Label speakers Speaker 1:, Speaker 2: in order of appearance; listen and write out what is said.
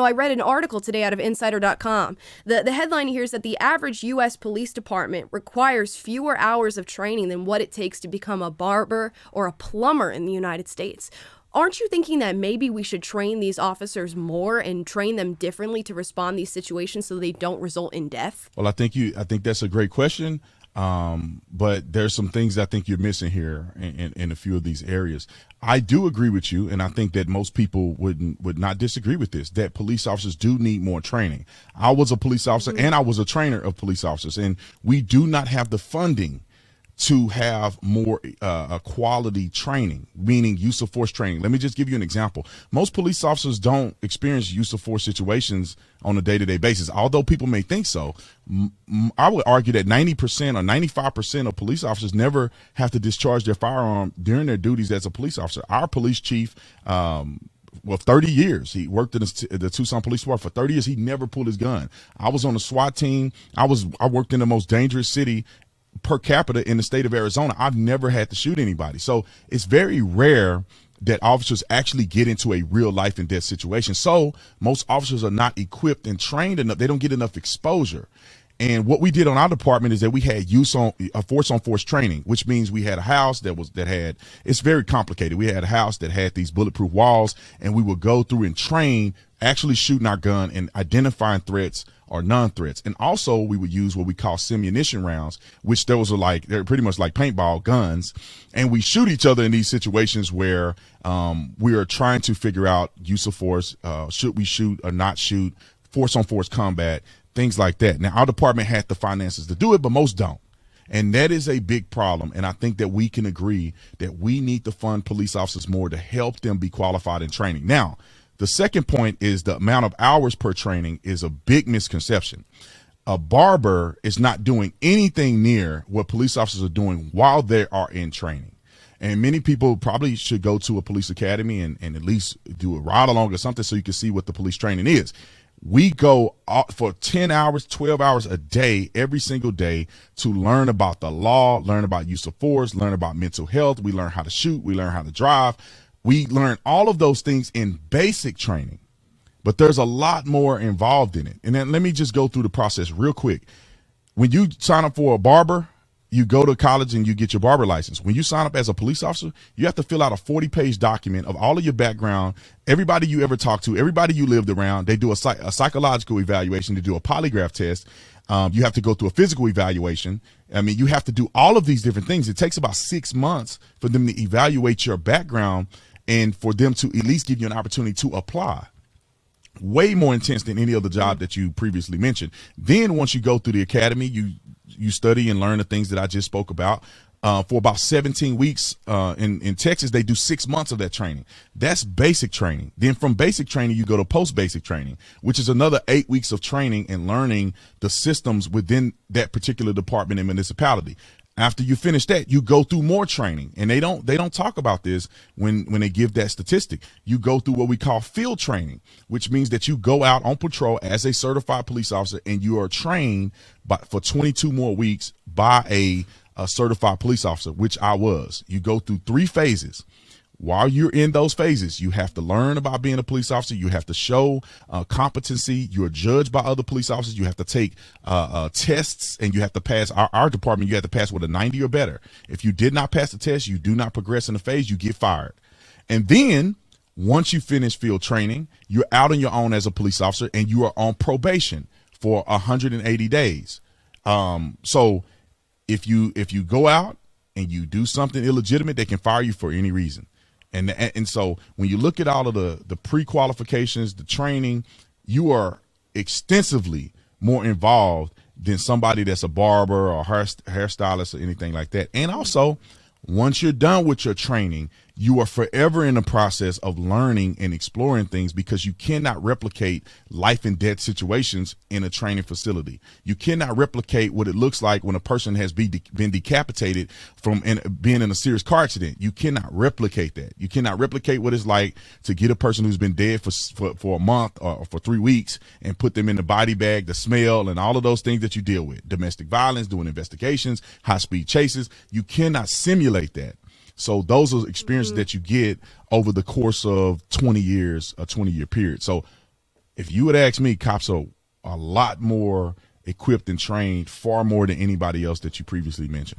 Speaker 1: I read an article today out of Insider.com. The headline here is that the average U.S. police department requires fewer hours of training than what it takes to become a barber or a plumber in the United States. Aren't you thinking that maybe we should train these officers more and train them differently to respond to these situations so they don't result in death?
Speaker 2: Well, I think that's a great question. But there's some things I think you're missing here in a few of these areas. I do agree with you, and I think that most people would not disagree with this, that police officers do need more training. I was a police officer and I was a trainer of police officers, and we do not have the funding to have more quality training, meaning use of force training. Let me just give you an example. Most police officers don't experience use of force situations on a day-to-day basis, although people may think so. I would argue that 90% or 95% of police officers never have to discharge their firearm during their duties as a police officer. Our police chief, 30 years. He worked in the Tucson Police Department for 30 years. He never pulled his gun. I was on the SWAT team. I worked in the most dangerous city per capita in the state of Arizona. I've never had to shoot anybody. So it's very rare that officers actually get into a real life and death situation. So most officers are not equipped and trained enough. They don't get enough exposure. And what we did on our department is that we had force on force training, which means we had a house it's very complicated. We had a house that had these bulletproof walls, and we would go through and train actually shooting our gun and identifying threats or non-threats. And also we would use what we call simunition rounds, which they're pretty much like paintball guns. And we shoot each other in these situations where we are trying to figure out use of force. Should we shoot or not shoot? Force on force combat, things like that. Now, our department had the finances to do it, but most don't. And that is a big problem. And I think that we can agree that we need to fund police officers more to help them be qualified in training. Now, the second point is the amount of hours per training is a big misconception. A barber is not doing anything near what police officers are doing while they are in training. And many people probably should go to a police academy and at least do a ride along or something so you can see what the police training is. We go for 10 hours, 12 hours a day, every single day, to learn about the law, learn about use of force, learn about mental health. We learn how to shoot. We learn how to drive. We learn all of those things in basic training, but there's a lot more involved in it. And then let me just go through the process real quick. When you sign up for a barber, you go to college and you get your barber license. When you sign up as a police officer, you have to fill out a 40-page document of all of your background, everybody you ever talked to, everybody you lived around. They do a psychological evaluation. They do a polygraph test. You have to go through a physical evaluation. I mean, you have to do all of these different things. It takes about 6 months for them to evaluate your background and for them to at least give you an opportunity to apply. Way more intense than any other job that you previously mentioned. Then once you go through the academy, you study and learn the things that I just spoke about. For about 17 weeks in Texas, they do 6 months of that training. That's basic training. Then from basic training, you go to post-basic training, which is another 8 weeks of training and learning the systems within that particular department and municipality. After you finish that, you go through more training, and they don't talk about this when they give that statistic. You go through what we call field training, which means that you go out on patrol as a certified police officer, and you are trained for 22 more weeks by a certified police officer, which I was. You go through 3 phases. While you're in those phases, you have to learn about being a police officer. You have to show competency. You're judged by other police officers. You have to take tests, and you have to pass. Our department, you have to pass with a 90 or better. If you did not pass the test, you do not progress in the phase, you get fired. And then once you finish field training, you're out on your own as a police officer, and you are on probation for 180 days. So if you go out and you do something illegitimate, they can fire you for any reason. And so when you look at all of the pre-qualifications, the training, you are extensively more involved than somebody that's a barber or hairstylist or anything like that. And also, once you're done with your training, you are forever in the process of learning and exploring things, because you cannot replicate life and death situations in a training facility. You cannot replicate what it looks like when a person has been decapitated from being in a serious car accident. You cannot replicate that. You cannot replicate what it's like to get a person who's been dead for a month or for 3 weeks and put them in the body bag, the smell, and all of those things that you deal with. Domestic violence, doing investigations, high-speed chases. You cannot simulate that. So those are experiences that you get over the course of 20 years, a 20-year period. So if you would ask me, cops are a lot more equipped and trained, far more than anybody else that you previously mentioned.